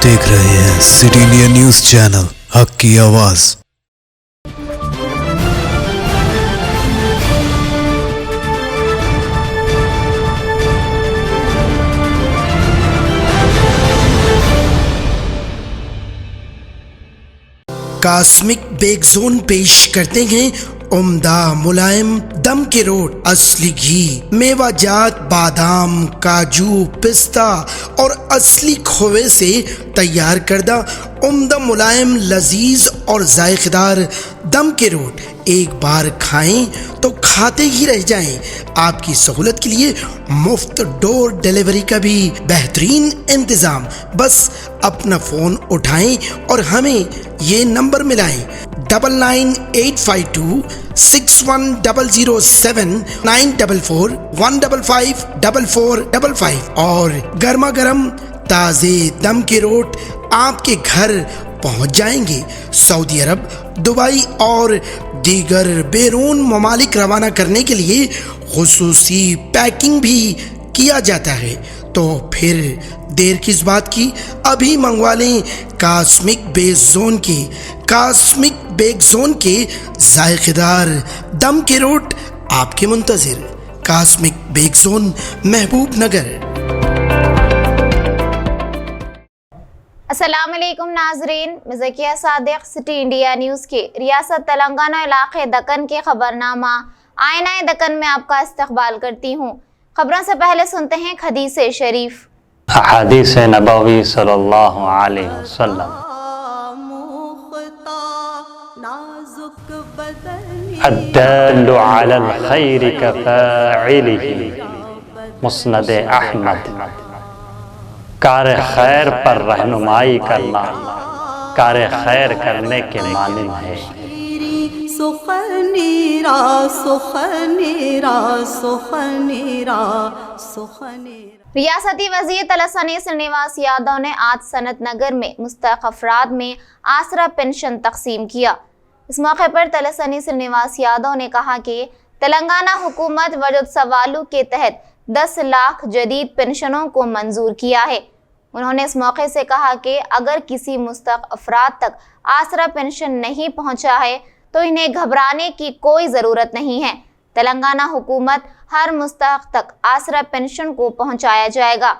देख रहे हैं सिटी इंडिया न्यूज चैनल, हक की आवाज। कॉस्मिक बेक जोन पेश करते हैं उम्दा मुलायम दम के रोट, असली घी, मेवाजात, बादाम, काजू, पिस्ता और असली खोवे से तैयार करदा उम्दा मुलायम लजीज और जायकेदार दम के रोट एक बार खाएं तो खाते ही रह जाएं। आपकी सहूलत के लिए मुफ्त डोर डिलीवरी का भी बेहतरीन इंतजाम। बस अपना फोन उठाएं और हमें ये नंबर मिलाएं 99852610079441554455 और गर्मा गर्म ताज़े दम के रोट आपके घर पहुंच जाएंगे। सऊदी अरब, दुबई और दीगर बैरून ममालिक रवाना करने के लिए खुसूसी पैकिंग भी किया जाता है। तो फिर देर किस बात की, अभी मंगवा लें कॉस्मिक बेक जोन के जायकेदार दम के रोट आपके मुंतजिर। कॉस्मिक बेक जोन, महबूब नगर। अस्सलामुअलैकुम नाजरीन, मैं Zakia Sadiq city India news के रियासत तेलंगाना इलाके दक्कन के खबरनामा आईना दक्कन में आपका इस्तकबाल करती हूँ। खबरों से पहले सुनते हैं हदीस शरीफ। हदीस नबवी सल्लल्लाहु अलैहि वसल्लम, अद्दालु अलल खैरि कफ़ाइलिही, मुस्नद अहमद। कार खैर पर रहनुमाई करना कार खैर करने के मानिंद है। रियासती वजीर तलसानी श्रीनिवास यादव ने आज सनत नगर में मुस्तहक अफराद में आसरा पेंशन तकसीम किया। इस मौके पर तलसानी श्रीनिवास यादव ने कहा कि तेलंगाना हुकूमत वजूद सवालू के तहत 10 लाख जदीद पेंशनों को मंजूर किया है। उन्होंने इस मौके से कहा कि अगर किसी मुस्तहक अफराद तक आसरा पेंशन नहीं पहुंचा है तो इन्हें घबराने की कोई ज़रूरत नहीं है। तेलंगाना हुकूमत हर मुस्तहक तक आसरा पेंशन को पहुंचाया जाएगा।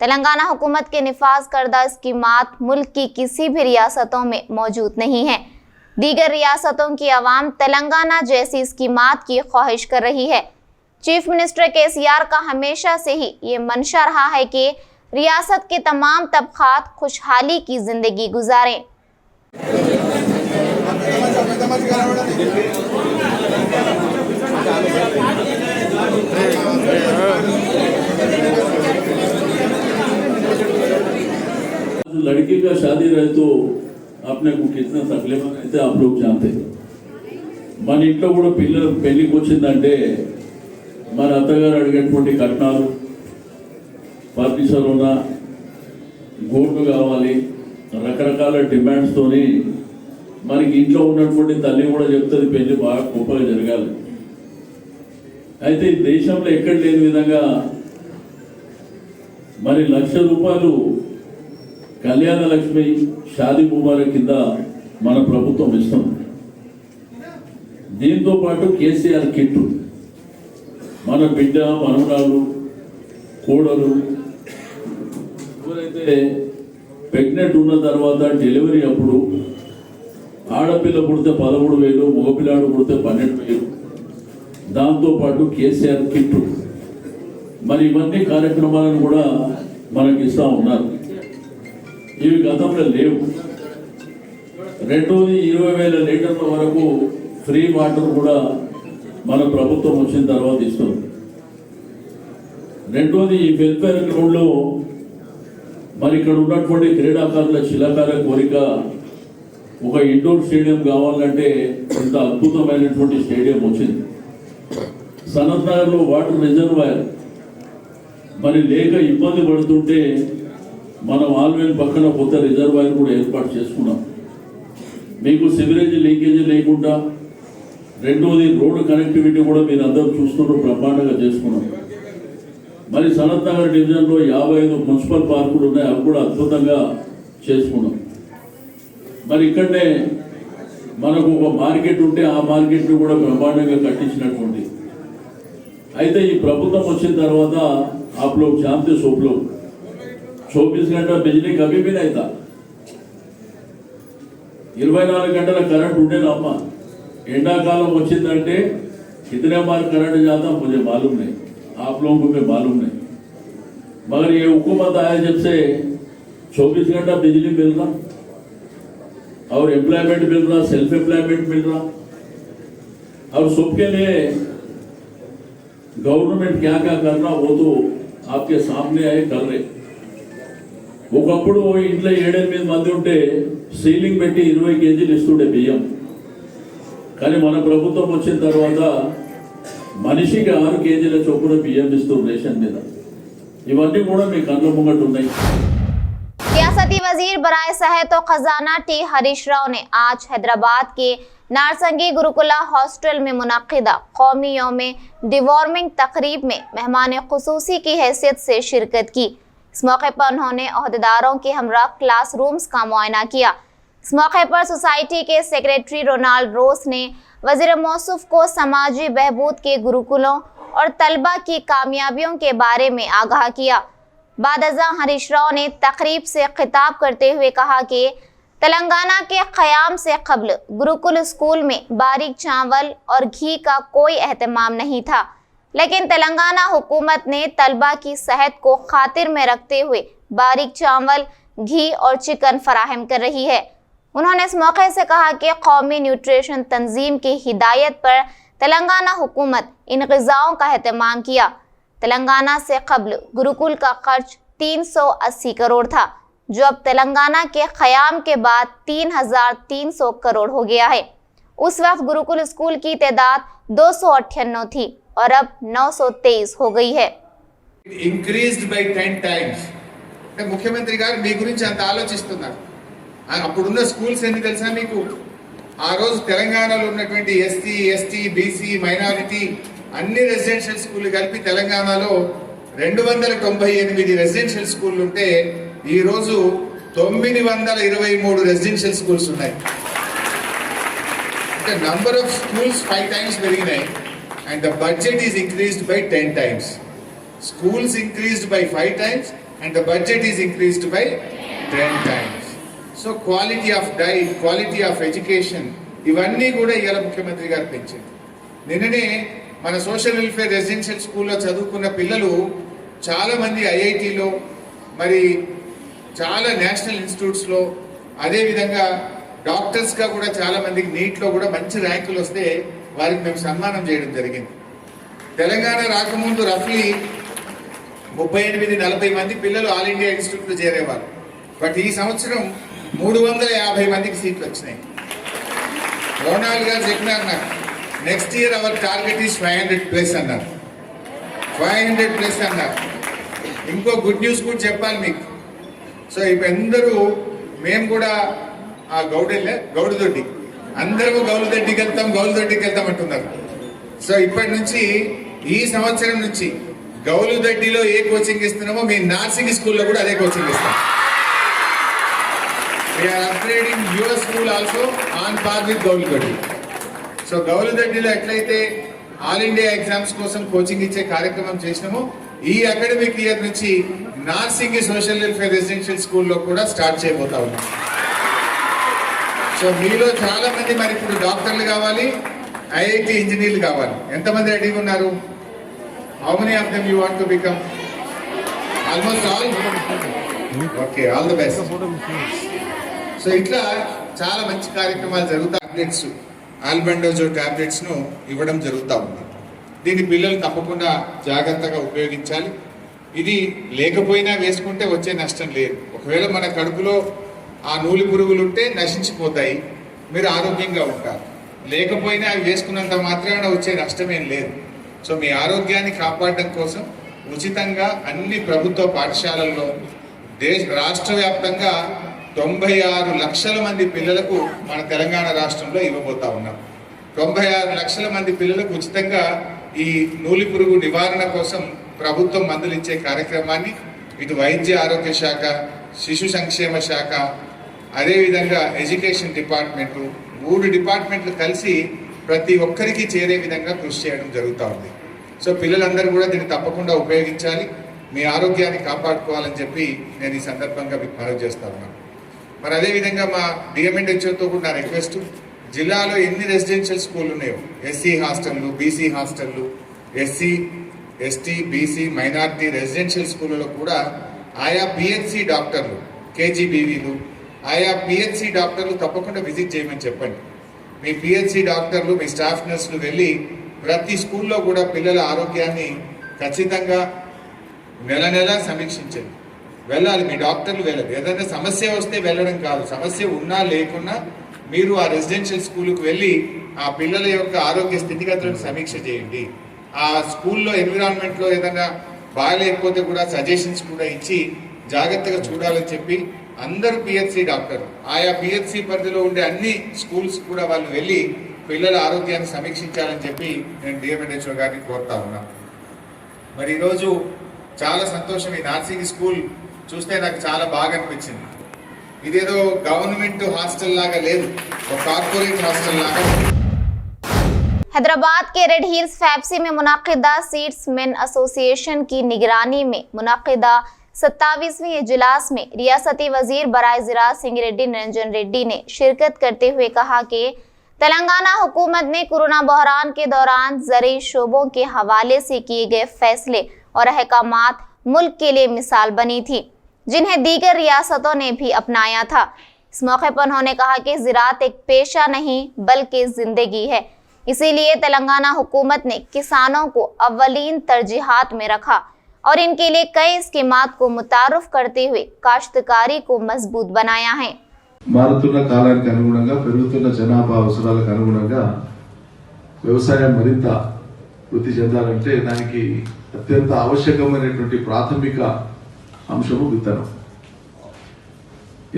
तेलंगाना हुकूमत के निफाज करदा स्कीमात मुल्क की किसी भी रियासतों में मौजूद नहीं है। दीगर रियासतों की आवाम तेलंगाना जैसी स्कीमात की ख्वाहिश कर रही है। चीफ मिनिस्टर KCR का हमेशा से ही ये मंशा रहा है कि रियासत के तमाम तबकात खुशहाली की जिंदगी गुजारें। लड़की का शादी रहे तो अपने को कितना तकलीफ అయితే आप लोग जानते हैं। మన ఇంట్లో కూడా పిల్లలు పెళ్లికి వచ్చిందంటే మన అత్తగారు అడిగేటువంటి కట్నాలు, ఫర్నిచర్ ఉన్నా, గోల్డ్ కావాలి, రకరకాల డిమాండ్స్ తోని మనకి ఇంట్లో ఉన్నటువంటి తల్లి కూడా చెప్తుంది పెళ్లి బాగా గొప్పగా జరగాలి। అయితే ఈ దేశంలో ఎక్కడ లేని విధంగా మరి ₹1,00,000 కళ్యాణ లక్ష్మి షాదీ ముబారక్ కింద మన ప్రభుత్వం ఇస్తుంది। దీంతో పాటు KCR కిట్టు మన బిడ్డ, మనవరాలు, కోడలు ఎవరైతే ప్రెగ్నెంట్ ఉన్న తర్వాత డెలివరీ అప్పుడు ఆడపిల్ల పుడితే 13,000, మగపిల్లాడు పుడితే 12,000, దాంతోపాటు KCR కిట్టు మరి ఇవన్నీ కార్యక్రమాలను కూడా మనకి ఇస్తూ ఉన్నారు। ఇవి గతంలో లేవు। రెండోది 20,000 లీటర్ల వరకు ఫ్రీ వాటర్ కూడా మన ప్రభుత్వం వచ్చిన తర్వాత ఇస్తుంది। రెండోది ఈ వెల్ఫేర్ గ్రౌండ్లో మరి ఇక్కడ ఉన్నటువంటి క్రీడాకారుల చిలకాల కోరిక ఒక ఇండోర్ స్టేడియం కావాలంటే ఇంత అద్భుతమైనటువంటి స్టేడియం వచ్చింది। సనత్ నగర్లో వాటర్ రిజర్వాయర్ మరి లేక ఇబ్బంది పడుతుంటే మనం ఆల్వేల్ పక్కన కొత్త రిజర్వాయర్ కూడా ఏర్పాటు చేసుకున్నాం। మీకు సివరేజ్ లీకేజీ లేకుండా, రెండోది రోడ్డు కనెక్టివిటీ కూడా మీరు అందరూ చూస్తున్నారు, బ్రహ్మాండంగా చేసుకున్నాం। మరి సనత్ నగర్ డివిజన్లో 55 మున్సిపల్ పార్కులు ఉన్నాయి, అవి కూడా అద్భుతంగా చేసుకున్నాం. మరి ఇక్కడనే మనకు ఒక మార్కెట్ ఉంటే ఆ మార్కెట్ను కూడా బ్రహ్మాండంగా కట్టించినటువంటి. అయితే ఈ ప్రభుత్వం వచ్చిన తర్వాత आप लोग जानते सब लोग 24 घंटा बिजली कभी भी नहीं था. 24 గంటల కరెంట్ ఉండేనా అమ్మా? ఎండాకాలం వచ్చిందంటే कितने बार करंट जाता मुझे मालूम नहीं, आप लोगों को मालूम नहीं. मगर ये हुकूमत आया जब से 24 घंटा बिजली मिल रहा और एम्प्लॉयमेंट मिल रहा, सेल्फ एम्प्लॉयमेंट मिल रहा और सबके लिए गवर्नमेंट क्या क्या करना वो तो आपके सामने आए कर रहे. ఒకప్పుడు ఇంట్లో 7-8 మంది ఉంటే సీలింగ్ పెట్టి 20 కేజీలు ఇస్తుండే బియ్యం. కానీ మన ప్రభుత్వం వచ్చిన తర్వాత మనిషికి 6 కేజీల చొప్పున బియ్యం ఇస్తుంది రేషన్ మీద. ఇవన్నీ కూడా మీ కళ్ళ ముంగట ఉన్నాయి. रियासती वजीर बराए सेहत और खजाना टी हरीश राव ने आज हैदराबाद के नारसंगी गुरुकुला हॉस्टल में मुनक्किदा कौमी यौम डिवॉर्मिंग तकरीब में मेहमान खुसूसी की हैसियत से शिरकत की. इस मौके पर उन्होंने अहदेदारों के हमरा क्लासरूम्स का मुआयना किया. इस मौके पर सोसाइटी के सेक्रेटरी रोनाल्ड रोस ने वजीर मौसूफ को समाजी बहबूद के गुरुकुलों और तलबा की कामयाबियों के बारे में आगाह किया. बादअज़ा हरीश राव ने तकरीब से खिताब करते हुए कहा कि तेलंगाना के क़याम से क़ब्ल गुरुकुल स्कूल में बारीक चावल और घी का कोई एहतमाम नहीं था, लेकिन तेलंगाना हुकूमत ने तलबा की सेहत को खातिर में रखते हुए बारीक चावल, घी और चिकन फराहम कर रही है. उन्होंने इस मौके से कहा कि कौमी न्यूट्रिशन तंजीम की हिदायत पर तेलंगाना हुकूमत इन ग़िज़ाओं का एहतमाम किया. तेलंगाना से क़ब्ल गुरुकुल का खर्च 380 करोड़ था, जो अब तेलंगाना के क़याम के बाद 3300 करोड़ हो गया है. उस वक्त गुरुकुल स्कूल की तादाद 298 थी और अब 923 हो गई है. Increased by 10 times. అంటే ముఖ్యమంత్రి గారు మీ గురించి అంత ఆలోచిస్తున్నారు. అప్పుడున్న స్కూల్స్ ఎన్ని తెలుసా మీకు? ఆ రోజు తెలంగాణలో ఉన్నటువంటి ఎస్సీ, ఎస్టీ, బీసీ, మైనారిటీ అన్ని రెసిడెన్షియల్ స్కూల్ కలిపి తెలంగాణలో 298 రెసిడెన్షియల్ స్కూళ్ళు ఉంటే ఈ రోజు 923 రెసిడెన్షియల్ స్కూల్స్ ఉన్నాయి. అంటే నంబర్ ఆఫ్ స్కూల్స్ 5 టైమ్స్ పెరిగినాయి and the budget is increased by 10 times. Schools increased by 5 times and the budget is increased by 10 times. So quality of diet, quality of education, ఇవన్నీ కూడా ఇవాళ ముఖ్యమంత్రి గారు పెంచారు. నిన్ననే మన సోషల్ వెల్ఫేర్ రెసిడెన్షియల్ స్కూల్లో చదువుకున్న పిల్లలు చాలామంది ఐఐటీలో, మరి చాలా నేషనల్ ఇన్స్టిట్యూట్స్లో, అదేవిధంగా డాక్టర్స్గా కూడా చాలామందికి నీట్లో కూడా మంచి ర్యాంకులు వస్తే వారికి మేము సన్మానం చేయడం జరిగింది. తెలంగాణ రాకముందు రఫ్లీ 38-40 మంది పిల్లలు ఆల్ ఇండియా ఇన్స్టిట్యూట్లో చేరేవారు. బట్ ఈ సంవత్సరం 350 మందికి సీట్లు వచ్చినాయి. రోనాల్డ్ గారు చెప్పినారు నాకు, next year our target is 500+ అన్నారు. 500+ అన్నారు. ఇంకో గుడ్ న్యూస్ కూడా చెప్పాలి మీకు. సో ఇప్పుడు అందరూ మేము కూడా ఆ గౌడుదొడ్డి అందరూ గౌలుదొడ్డికి వెళ్తాం అంటున్నారు. సో ఇప్పటి నుంచి ఈ సంవత్సరం నుంచి గౌలుదొడ్డిలో ఏ కోచింగ్ ఇస్తున్నామో మీ నర్సింగ్ స్కూల్లో కూడా అదే కోచింగ్ ఇస్తాం. We're upgrading your school also on par with Gowlidoddi. So గౌలుదొడ్డిలో ఎట్లయితే ఆల్ ఇండియా ఎగ్జామ్స్ కోసం కోచింగ్ ఇచ్చే కార్యక్రమం చేసినామో ఈ అకాడమిక్ ఇయర్ నుంచి నర్సింగ్ సోషల్ వెల్ఫేర్ రెసిడెన్షియల్ స్కూల్లో కూడా స్టార్ట్ చేయబోతా ఉన్నాం. సో మీలో చాలా మంది మరి ఇప్పుడు డాక్టర్లు కావాలి, ఐఐటి ఇంజనీర్లు కావాలి. ఎంతమంది రెడీగా ఉన్నారు? How many of them you want to become? Almost all. Okay, all the best. So ఇట్లా చాలా మంచి కార్యక్రమాలు జరుగుతాయి. టాబ్లెట్స్, ఆల్బెండోజో టాబ్లెట్స్ ను ఇవ్వడం జరుగుతూ ఉంది. దీన్ని పిల్లలు తప్పకుండా జాగ్రత్తగా ఉపయోగించాలి. ఇది లేకపోయినా వేసుకుంటే వచ్చే నష్టం లేదు. ఒకవేళ మన కడుపులో ఆ నూలి పురుగులు ఉంటే నశించిపోతాయి, మీరు ఆరోగ్యంగా ఉంటారు. లేకపోయినా అవి వేసుకున్నంత మాత్రాన వచ్చే నష్టమేం లేదు. సో మీ ఆరోగ్యాన్ని కాపాడడం కోసం ఉచితంగా అన్ని ప్రభుత్వ పాఠశాలల్లో రాష్ట్ర వ్యాప్తంగా 96 లక్షల మంది పిల్లలకు మన తెలంగాణ రాష్ట్రంలో ఇవ్వబోతా ఉన్నాం. 96 లక్షల మంది పిల్లలకు ఉచితంగా ఈ నూలి పురుగు నివారణ కోసం ప్రభుత్వం మందులు ఇచ్చే కార్యక్రమాన్ని ఇటు వైద్య ఆరోగ్య శాఖ, శిశు సంక్షేమ శాఖ, అదేవిధంగా ఎడ్యుకేషన్ డిపార్ట్మెంటు, 3 డిపార్ట్మెంట్లు కలిసి ప్రతి ఒక్కరికి చేరే విధంగా కృషి చేయడం జరుగుతూ ఉంది. సో పిల్లలందరూ కూడా దీన్ని తప్పకుండా ఉపయోగించాలి, మీ ఆరోగ్యాన్ని కాపాడుకోవాలని చెప్పి నేను ఈ సందర్భంగా మీకు మనవి చేస్తా ఉన్నాను. మరి అదేవిధంగా మా డిఎంఎండ్హెచ్ఓతో కూడా నా రిక్వెస్ట్, జిల్లాలో ఎన్ని రెసిడెన్షియల్ స్కూళ్ళు ఉన్నాయో, ఎస్సీ హాస్టళ్ళు, బీసీ హాస్టళ్ళు, S C, S T, B C, minority residential స్కూళ్ళలో కూడా ఆయా పిహెచ్సి డాక్టర్లు, కేజీబీవీలు, ఆయా పిహెచ్సి డాక్టర్లు తప్పకుండా విజిట్ చేయమని చెప్పండి. మీ పిహెచ్సి డాక్టర్లు, మీ స్టాఫ్ నర్సులు వెళ్ళి ప్రతి స్కూల్లో కూడా పిల్లల ఆరోగ్యాన్ని ఖచ్చితంగా నెల నెల సమీక్షించండి. వెళ్ళాలి, మీ డాక్టర్లు వెళ్ళాలి. ఏదైనా సమస్య వస్తే వెళ్ళడం కాదు, సమస్య ఉన్నా లేకున్నా మీరు ఆ రెసిడెన్షియల్ స్కూల్కి వెళ్ళి ఆ పిల్లల యొక్క ఆరోగ్య స్థితిగతులను సమీక్ష చేయండి. ఆ స్కూల్లో ఎన్విరాన్మెంట్లో ఏదైనా బాగాలేకపోతే కూడా సజెషన్స్ కూడా ఇచ్చి జాగ్రత్తగా చూడాలని చెప్పి అందరూ పిహెచ్సి డాక్టర్, ఆయా పిహెచ్సి పరిధిలో ఉండే అన్ని స్కూల్స్ కూడా వాళ్ళు వెళ్ళి పిల్లల ఆరోగ్యాన్ని సమీక్షించాలని చెప్పి నేను డిఎంఎండ్హెచ్ఓ గారిని కోరుతా ఉన్నా. మరి ఈరోజు చాలా సంతోషం, ఈ నార్సింగ్ స్కూల్ చూస్తే నాకు చాలా బాగా అనిపించింది. ఇదేదో గవర్నమెంట్ హాస్టల్ लागा లేదు, ఒక కార్పొరేట్ హాస్టల్ లాగా. हैदराबाद के रेड हिल्स फैप्सी में मुनाकिदा सीड्स मेन एसोसिएशन की निगरानी में मुनाकिदा 27वीं इजलास में रियासती वजीर बराए ज़राअत सिंह रेड्डी निरंजन रेड्डी ने शिरकत करते हुए कहा कि तेलंगाना हुकूमत ने कोरोना बहरान के दौरान ज़रूरी शोबों के हवाले से किए गए फैसले और अहकामात मुल्क के लिए मिसाल बनी थी, जिन्हें दीगर रियासतों ने भी अपनाया था। इस मौके पर उन्होंने कहा कि ज़राअत एक पेशा नहीं बल्कि ज़िंदगी है, इसीलिए तेलंगाना हुकूमत ने किसानों को अव्वलीन तरजीहात में रखा और इनके लिए कई स्कीमात को मुतारुफ करते हुए काश्तकारी को मजबूत बनाया है। మారుతున్న కాలానికి అనుగుణంగా, పెరుగుతున్న జనాభా అవసరాలకు అనుగుణంగా వ్యవసాయం మరింత వృద్ధి చెందాలంటే దానికి అత్యంత ఆవశ్యకమైనటువంటి ప్రాథమిక అంశము విత్తనం.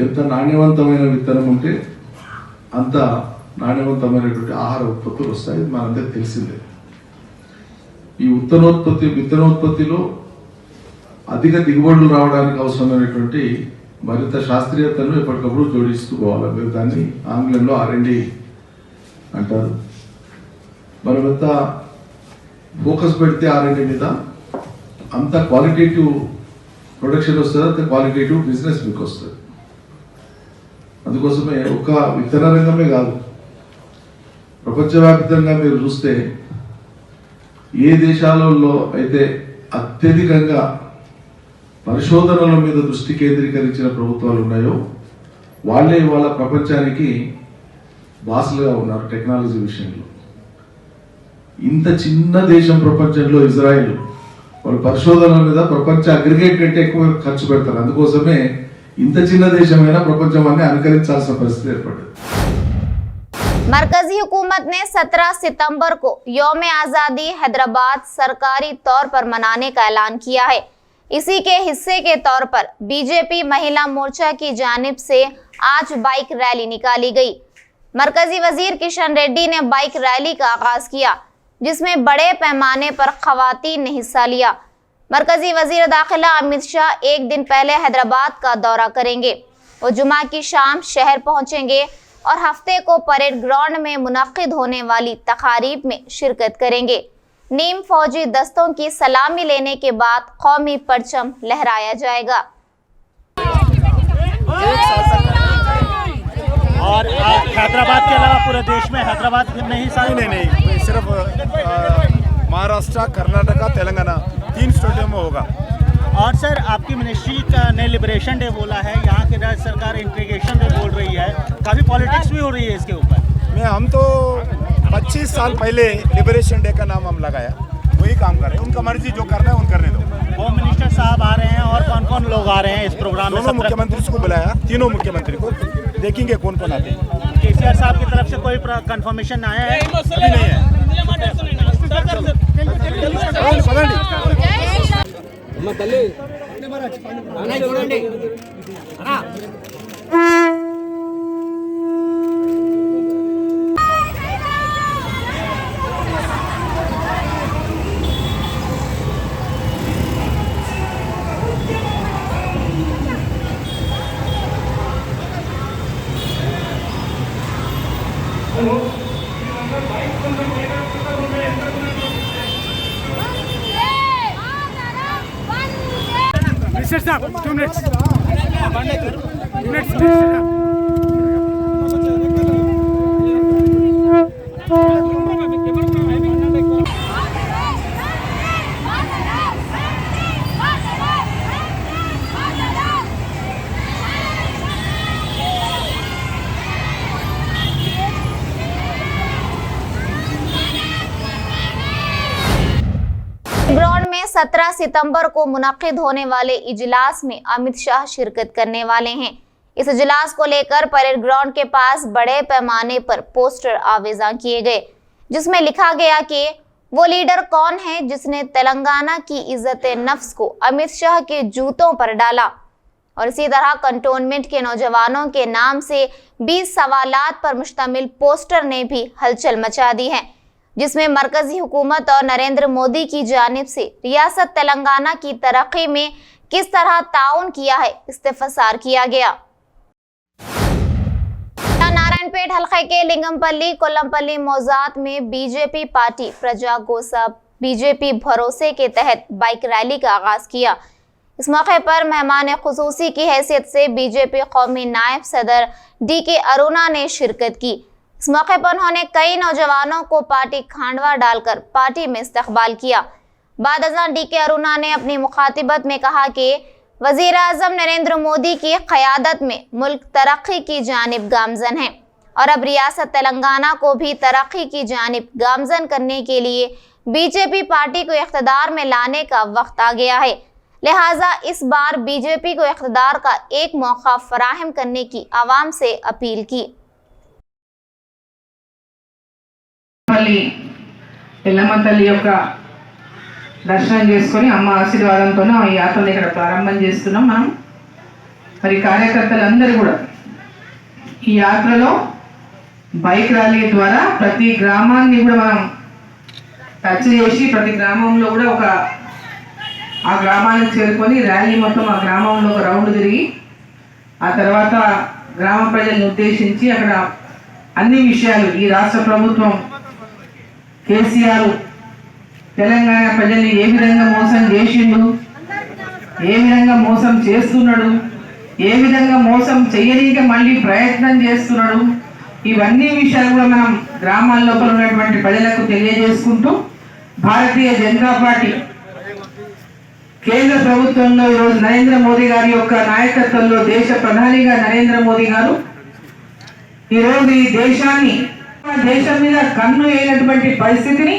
ఎంత నాణ్యవంతమైన విత్తనం ఉంటే అంత నాణ్యవంతమైనటువంటి ఆహార ఉత్పత్తులు వస్తాయి, మనందరికి తెలిసిందే. ఈ విత్తనోత్పత్తిలో అధిక దిగుబడులు రావడానికి అవసరమైనటువంటి మరింత శాస్త్రీయతను ఎప్పటికప్పుడు జోడిస్తూ పోవాలి. మీరు దాన్ని ఆంగ్లంలో R&D అంటారు. మనం ఎంత ఫోకస్ పెడితే R&D మీద అంత క్వాలిటేటివ్ ప్రొడక్షన్ వస్తుంది, అంత క్వాలిటేటివ్ బిజినెస్ మీకు వస్తుంది. అందుకోసమే ఒక విత్తన రంగమే కాదు, ప్రపంచవ్యాప్తంగా మీరు చూస్తే ఏ దేశాలలో అయితే అత్యధికంగా పరిశోధనల మీద దృష్టి కేంద్రీకరించిన ప్రభుత్వాలు ఉన్నాయో వాళ్ళే ఇవాళ ప్రపంచానికి బాసులుగా ఉన్నారు టెక్నాలజీ విషయంలో. ఇంత చిన్న దేశం ప్రపంచంలో ఇజ్రాయెల్, వాళ్ళు పరిశోధనల మీద ప్రపంచ అగ్రిగేట్ కంటే ఎక్కువ ఖర్చు పెడతారు. అందుకోసమే ఇంత చిన్న దేశమైనా ప్రపంచం అన్ని అనుకరించాల్సిన పరిస్థితి ఏర్పడింది. मरकजी हुकूमत ने 17 सितंबर को यौम आज़ादी हैदराबाद सरकारी तौर पर मनाने का ऐलान किया है। इसी के हिस्से के तौर पर बीजेपी महिला मोर्चा की जानिब से आज बाइक रैली निकाली गई। मरकजी वजीर किशन रेड्डी ने बाइक रैली का आगाज किया, जिसमें बड़े पैमाने पर खवातीन ने हिस्सा लिया। मरकजी वजीर दाखिला अमित शाह एक दिन पहले हैदराबाद का दौरा करेंगे। वो जुमा की शाम शहर पहुंचेंगे और हफ्ते को परेड ग्राउंड में मुनक्किद होने वाली तकारीब में शिरकत करेंगे। नीम फौजी दस्तों की सलामी लेने के बाद कौमी परचम लहराया जाएगा। और हैदराबाद के अलावा पूरे देश में हैदराबाद में ही सारे नहीं सिर्फ महाराष्ट्र, कर्नाटका, तेलंगाना 3 स्टेटों में होगा। और सर आपकी मिनिस्ट्री ने लिबरेशन डे बोला है, यहाँ की राज्य सरकार इंटीग्रेशन डे बोल रही है, काफ़ी पॉलिटिक्स भी हो रही है इसके ऊपर। हम तो 25 साल पहले लिबरेशन डे का नाम हम लगाया, वही काम कर रहे हैं। उनका मर्जी जो करना है उन करने दो। होम मिनिस्टर साहब आ रहे हैं और कौन कौन लोग आ रहे हैं इस प्रोग्राम में? दोनों मुख्यमंत्री को बुलाया, तीनों मुख्यमंत्री को, देखेंगे कौन कौन आते हैं। केसीआर साहब की तरफ से कोई कंफर्मेशन आया है? अभी नहीं है। ग्राउंड में 17 सितंबर को मुनक्किद होने वाले इजलास में अमित शाह शिरकत करने वाले हैं। इस इजलास को लेकर परेड ग्राउंड के पास बड़े पैमाने पर पोस्टर आवेजा किए गए, जिसमें लिखा गया कि वो लीडर कौन है जिसने तेलंगाना की इज्जत नफ्स को अमित शाह के जूतों पर डाला। और इसी तरह कंटोनमेंट के नौजवानों के नाम से 20 सवालात पर मुश्तमिल पोस्टर ने भी हलचल मचा दी है, जिसमें मरकजी हुकूमत और नरेंद्र मोदी की जानिब से रियासत तेलंगाना की तरक्की में किस तरह ताउन किया है इस्तेफसार किया गया। नारायणपेट हल्के के लिंगमपल्ली कोल्लमपल्ली मौजात में बीजेपी पार्टी प्रजा गोसा बीजेपी भरोसे के तहत बाइक रैली का आगाज किया। इस मौके पर मेहमान खुसूसी की हैसियत से बीजेपी कौमी नायब सदर DK अरुणा ने शिरकत की। इस मौके पर उन्होंने कई नौजवानों को पार्टी खांडवा डालकर पार्टी में इस्तकबाल किया। बाद अज़ान DK अरुणा ने अपनी मुखातिबत में कहा कि वज़ीर आज़म नरेंद्र मोदी की क़यादत में मुल्क तरक्की की जानिब गामज़न है और अब रियासत तेलंगाना को भी तरक्की की जानिब गामज़न करने के लिए बीजेपी पार्टी को इख्तिदार में लाने का वक्त आ गया है। लिहाजा इस बार बीजेपी को इख्तिदार का एक मौका फराहम करने की आवाम से अपील की। ఎల్లమ్మ తల్లి యొక్క దర్శనం చేసుకొని అమ్మ ఆశీర్వాదంతో ఈ యాత్రను ఇక్కడ ప్రారంభం చేస్తున్నాం మనం. మరి కార్యకర్తలందరూ కూడా ఈ యాత్రలో బైక్ ర్యాలీ ద్వారా ప్రతి గ్రామాన్ని కూడా మనం టచ్ చేసి ప్రతి గ్రామంలో కూడా ఒక ఆ గ్రామానికి చేరుకొని ర్యాలీ మొత్తం ఆ గ్రామంలో ఒక రౌండ్ తిరిగి ఆ తర్వాత గ్రామ ప్రజలను ఉద్దేశించి అక్కడ అన్ని విషయాలు ఈ రాష్ట్ర ప్రభుత్వం కేసీఆర్ తెలంగాణ ప్రజల్ని ఏ విధంగా మోసం చేసిండు, ఏ విధంగా మోసం చేస్తున్నాడు, ఏ విధంగా మోసం చేయడానికి మళ్ళీ ప్రయత్నం చేస్తున్నాడు, ఇవన్నీ విషయాలు కూడా మనం గ్రామాల లోపల ఉన్నటువంటి ప్రజలకు తెలియజేసుకుంటూ భారతీయ జనతా పార్టీ కేంద్ర ప్రభుత్వంలో ఈరోజు నరేంద్ర మోదీ గారి యొక్క నాయకత్వంలో దేశ ప్రధానిగా నరేంద్ర మోదీ గారు ఈరోజు ఈ దేశాన్ని దేశం మీద కన్ను వేయనటువంటి పరిస్థితిని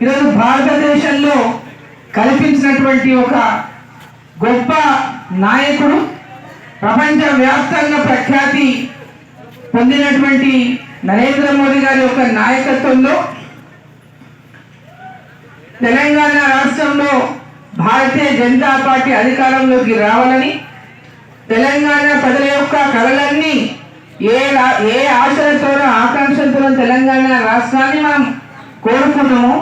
ఈరోజు భారతదేశంలో కల్పించినటువంటి ఒక గొప్ప నాయకుడు, ప్రపంచ వ్యాప్తంగా ప్రఖ్యాతి పొందినటువంటి నరేంద్ర మోదీ గారి యొక్క నాయకత్వంలో తెలంగాణ రాష్ట్రంలో భారతీయ జనతా పార్టీ అధికారంలోకి రావాలని, తెలంగాణ ప్రజల యొక్క కలలన్నీ ఏ ఆశలతోనో ఆకాంక్షలతోనో తెలంగాణ రాష్ట్రాన్ని మనం కోరుకున్నామో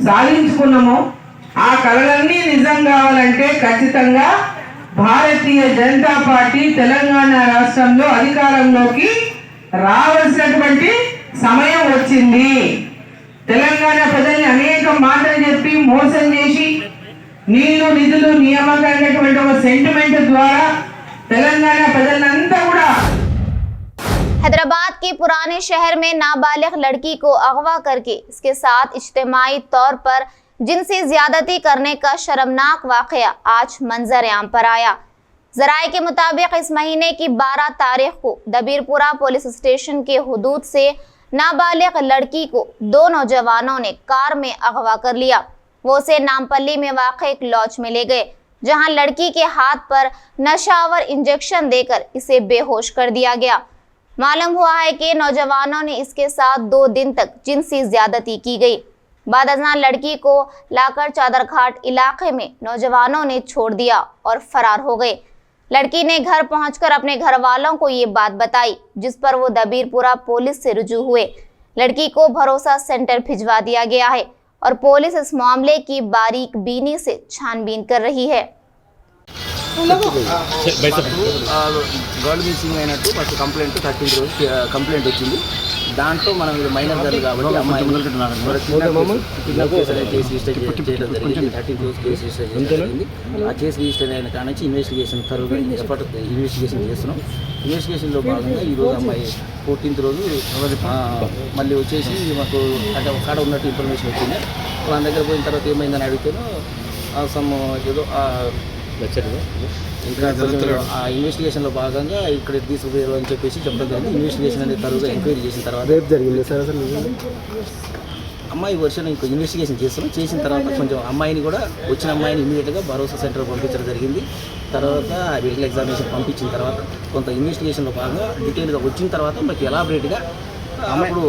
సాధించుకున్నామో ఆ కలలన్నీ నిజం కావాలంటే ఖచ్చితంగా భారతీయ జనతా పార్టీ తెలంగాణ రాష్ట్రంలో అధికారంలోకి రావాల్సినటువంటి సమయం వచ్చింది. తెలంగాణ ప్రజల్ని అనేక మాటలు చెప్పి మోసం చేసి నీళ్లు నిధులు నియామకమైనటువంటి ఒక సెంటిమెంట్ ద్వారా తెలంగాణ ప్రజలంతా కూడా हैदराबाद के पुराने शहर में नाबालिग लड़की को अगवा करके इसके साथ इज्तिमाई तौर पर जिनसी ज्यादती करने का शर्मनाक वाकया आज मंजर आम पर आया। जराये के मुताबिक इस महीने की 12 तारीख को दबीरपुरा पुलिस स्टेशन के हुदूद से नाबालिग लड़की को 2 नौजवानों ने कार में अगवा कर लिया। वो उसे नामपल्ली में वाक़ एक लॉज में ले गए, जहां लड़की के हाथ पर नशावर इंजेक्शन देकर इसे बेहोश कर दिया गया। मालूम हुआ है कि नौजवानों ने इसके साथ 2 दिन तक जिनसी ज्यादती की गई। बाद अज़ान लड़की को लाकर चादरघाट इलाके में नौजवानों ने छोड़ दिया और फरार हो गए। लड़की ने घर पहुंचकर अपने घर वालों को ये बात बताई, जिस पर वो दबीरपुरा पुलिस से रुजू हुए। लड़की को भरोसा सेंटर भिजवा दिया गया है और पुलिस इस मामले की बारीक बीनी से छानबीन कर रही है। గర్ల్ మిస్సింగ్ అయినట్టు ఫస్ట్ కంప్లైంట్ 13 రోజు కంప్లైంట్ వచ్చింది. దాంట్లో మనం ఇది మైనర్ గర్ల్ కాబట్టి అమ్మాయి కిడ్నాప్ కేసు అనేది కేసు రిజిస్టర్ చేయడం జరిగింది. 13 కేసు రిజిస్టర్ చేయడం జరిగింది. ఆ కేసు రిజిస్టర్ అయిన కాడ నుంచి ఇన్వెస్టిగేషన్ త్వరగా ఇన్వెస్టిగేషన్ చేస్తున్నాం. ఇన్వెస్టిగేషన్లో భాగంగా ఈరోజు అమ్మాయి 14th రోజు మళ్ళీ వచ్చేసి మాకు అంటే కాడ ఉన్నట్టు ఇన్ఫర్మేషన్ వచ్చింది. వాళ్ళ దగ్గర పోయిన తర్వాత ఏమైందని అడిగితేనో సమ్ ఏదో ఇంకా ఆ ఇన్వెస్టిగేషన్లో భాగంగా ఇక్కడ తీసుకుపోయారు అని చెప్పేసి చెప్పడం జరిగింది. ఇన్వెస్టిగేషన్ అనేది తరువుగా ఎంక్వైరీ చేసిన తర్వాత రేపు జరిగింది సార్. అసలు అమ్మాయి వర్షన్ ఇంకో ఇన్వెస్టిగేషన్ చేసిన తర్వాత కొంచెం అమ్మాయిని కూడా వచ్చిన అమ్మాయిని ఇమీడియట్గా భరోసా సెంటర్ పంపించడం జరిగింది. తర్వాత మెడికల్ ఎగ్జామినేషన్ పంపించిన తర్వాత కొంత ఇన్వెస్టిగేషన్లో భాగంగా డీటెయిల్గా వచ్చిన తర్వాత మనకి ఎలాబరేట్గా అప్పుడు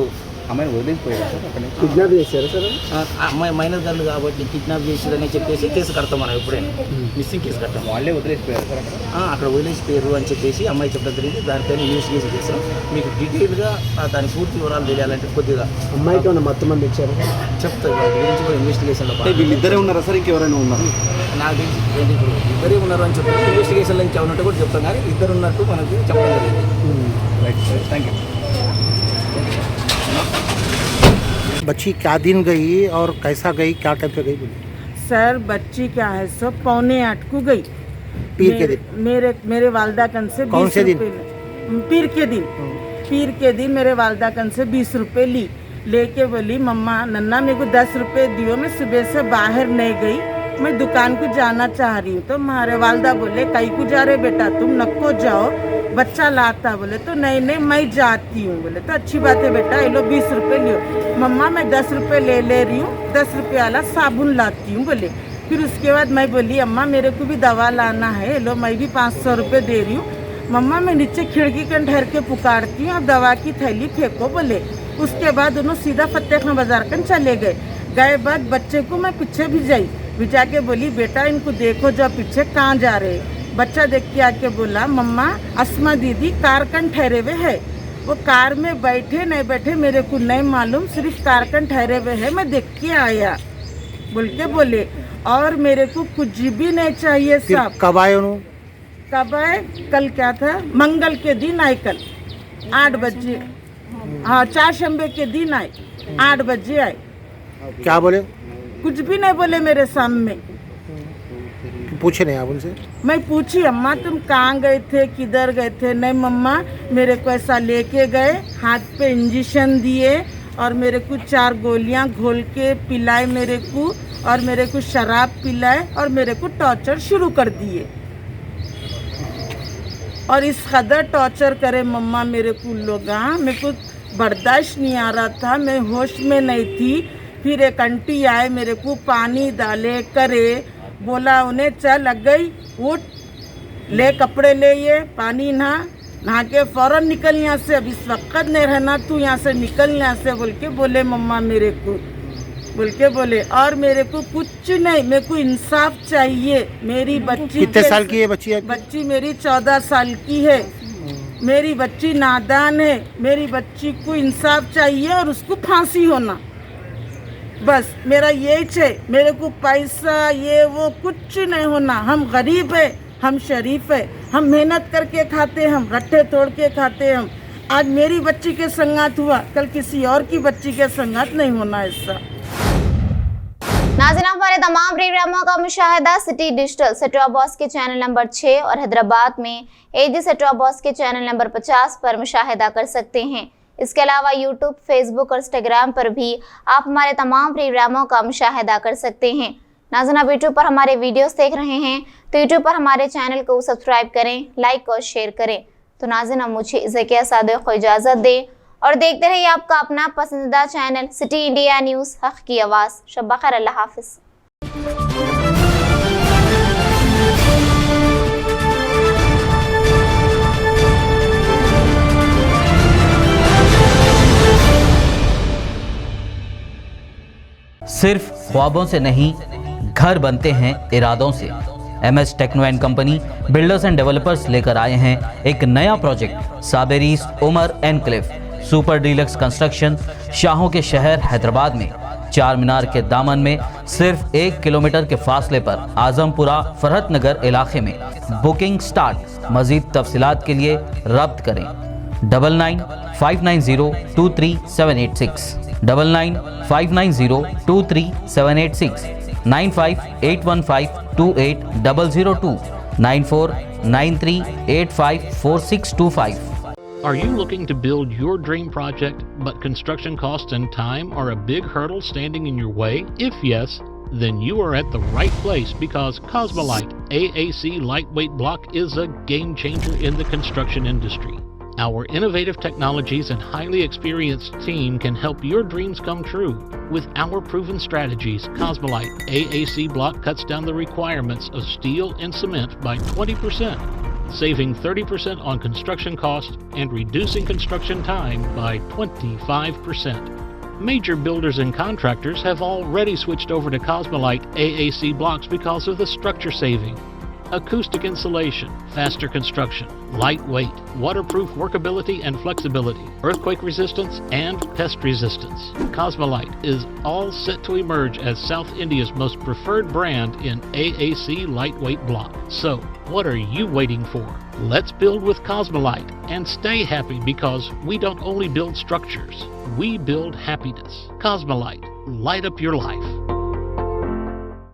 అమ్మాయిని వదిలిపోయారు సార్. అక్కడ కిడ్నాప్ చేశారు సార్. అమ్మాయి మైనర్ గర్ల్ కాబట్టి కిడ్నాప్ చేసేదని చెప్పేసి కేసు కడతాం మనం ఎప్పుడైనా మిస్సింగ్ కేసు కడతాం. వాళ్ళే వదిలేసిపోయారు సార్. అక్కడ వదిలేసిపోయారు అని చెప్పేసి అమ్మాయి చెప్పడం జరిగింది. దానిపైన ఇన్వెస్టిగేషన్ చేస్తాం. మీకు డీటెయిల్గా దాని పూర్తి వివరాలు తెలియాలంటే కొద్దిగా అమ్మాయికి ఉన్న మొత్తం మంది ఇచ్చారు చెప్తారు. వాటి గురించి కూడా ఇన్వెస్టిగేషన్లో వీళ్ళిద్దరే ఉన్నారా సార్? ఇంకెవరైనా ఉన్నారు? నాకు తెలిసి ఇప్పుడు ఇద్దరే ఉన్నారు అని చెప్పి ఇన్వెస్టిగేషన్లో ఇంకెవరున్నట్టు కూడా చెప్తాం. కానీ ఇద్దరు ఉన్నట్టు మనకి చెప్పడం జరిగింది. Right sir, thank you. बच्ची क्या दिन गई और कैसा गई, क्या टाइम पे गई? सर बच्ची क्या है सब 7:45 को गई पीर के दिन। मेरे वालदा कन से कौन से दिन? पीर के दिन मेरे वालदा कन से 20 रुपये लेके बोली मम्मा नन्ना मेरे को 10 रुपये दियो, मैं सुबह से बाहर नहीं गई, मैं दुकान को जाना चाह रही हूँ। तो हमारे वालदा बोले कहीं को जा रहे बेटा, तुम नको जाओ, बच्चा लाता। बोले तो नहीं मैं जाती हूँ। बोले तो अच्छी बात है बेटा, ये लो 20 रुपये लियो। मम्मा मैं 10 रुपये ले रही हूँ, 10 रुपये वाला साबुन लाती हूँ। बोले फिर उसके बाद मैं बोली अम्मा मेरे को भी दवा लाना है, लो मैं भी 500 रुपये दे रही हूँ। मम्मा मैं नीचे खिड़की के ठहर के पुकारती हूँ, अब दवा की थैली फेंको। बोले उसके बाद उन्होंने सीधा फतेहखान बाजार कन चले गए बाद बच्चे को मैं पीछे भी भिजा के बोली बेटा इनको देखो जो पीछे कहाँ जा रहे। बच्चा देख के आके बोला मम्मा अस्मा दीदी कार कन ठहरे हुए है, वो कार में बैठे नहीं बैठे मेरे को नहीं मालूम, सिर्फ कार कन ठहरे हुए है, मैं देख के आया बोल के बोले। और मेरे को कुछ भी नहीं चाहिए साहब। कब आए उन्होंने? कब आए? कल क्या था, मंगल के दिन आए, कल 8 बजे। हाँ 4 शंबे के दिन आए, 8 बजे आए। क्या बोले? कुछ भी नहीं बोले मेरे सामने। पूछे नहीं आप उनसे? मैं पूछी अम्मा तुम कहाँ गए थे, किधर गए थे? नहीं मम्मा मेरे को ऐसा लेके गए, हाथ पे इंजेक्शन दिए और मेरे को 4 गोलियां घोल के पिलाए मेरे को, और मेरे को शराब पिलाए और मेरे को टॉर्चर शुरू कर दिए। और इस कदर टॉर्चर करे मम्मा मेरे को लोग, मेरे को बर्दाश्त नहीं आ रहा था, मैं होश में नहीं थी। फिर एक आंटी आए मेरे को पानी डाले करे, बोला उन्हें चल लग गई उठ ले कपड़े ले, ये पानी नहा के फौरन निकल यहाँ से, अब इस वक्त नहीं रहना तू यहाँ से, निकल यहाँ से बोल के बोले मम्मा मेरे को बोले। और मेरे को कुछ नहीं, मेरे को इंसाफ चाहिए। मेरी बच्ची कितने साल की है बच्ची? बच्ची मेरी 14 साल की है, मेरी बच्ची नादान है, मेरी बच्ची को इंसाफ चाहिए और उसको फांसी होना, बस मेरा यही चाहिए। मेरे को पैसा ये वो कुछ नहीं होना। हम गरीब है, हम शरीफ है, हम मेहनत करके खाते, हम रट्टे तोड़ के खाते। हम आज मेरी बच्ची के संगात हुआ, कल किसी और की बच्ची के संगात नहीं होना ऐसा। नाज़रीन हमारे तमाम प्रोग्रामों का मुशाहिदा सिटी डिजिटल सेट-टॉप बॉक्स के चैनल नंबर 6 और हैदराबाद में एजी सेट-टॉप बॉक्स के चैनल नंबर 50 पर मुशाहिदा कर सकते हैं। इसके अलावा यूट्यूब, फेसबुक और इंस्टाग्राम पर भी आप हमारे तमाम प्रोग्रामों का मुशाहिदा कर सकते हैं। नाज़रीन आप यूट्यूब पर हमारे वीडियोस देख रहे हैं तो यूट्यूब पर हमारे चैनल को सब्सक्राइब करें, लाइक और शेयर करें। तो नाज़रीन अब मुझे ज़किया सादिक को इजाज़त दें और देखते रहिए आपका अपना पसंदीदा चैनल सिटी इंडिया न्यूज़, हक़ की आवाज़। शब बख़ैर, अल्लाह हाफ़िज़। सिर्फ ख्वाबों से नहीं, घर बनते हैं इरादों से। MS techno and company builders and developers लेकर आए हैं एक नया प्रोजेक्ट साबेरीज Umar enclave super deluxe construction, शाहों के शहर हैदराबाद में 4 मीनार के दामन में सिर्फ 1 किलोमीटर के फासले पर आजमपुरा फरहत नगर इलाके में। Booking start. मजीद तफसीलात के लिए रब्त करें 9959023786, 9959023786, 9581528002, 9493854625. Are you looking to build your dream project, but construction costs and time are a big hurdle standing in your way? If yes, then you are at the right place, because Cosmolite AAC lightweight block is a game changer in the construction industry. Our innovative technologies and highly experienced team can help your dreams come true. With our proven strategies, Cosmolite AAC block cuts down the requirements of steel and cement by 20%, saving 30% on construction costs and reducing construction time by 25%. Major builders and contractors have already switched over to Cosmolite AAC blocks because of the structure saving, acoustic insulation, faster construction, lightweight, waterproof workability and flexibility, earthquake resistance, and pest resistance. Cosmolite is all set to emerge as South India's most preferred brand in AAC lightweight block. So, what are you waiting for? Let's build with Cosmolite and stay happy, because we don't only build structures, we build happiness. Cosmolite, light up your life.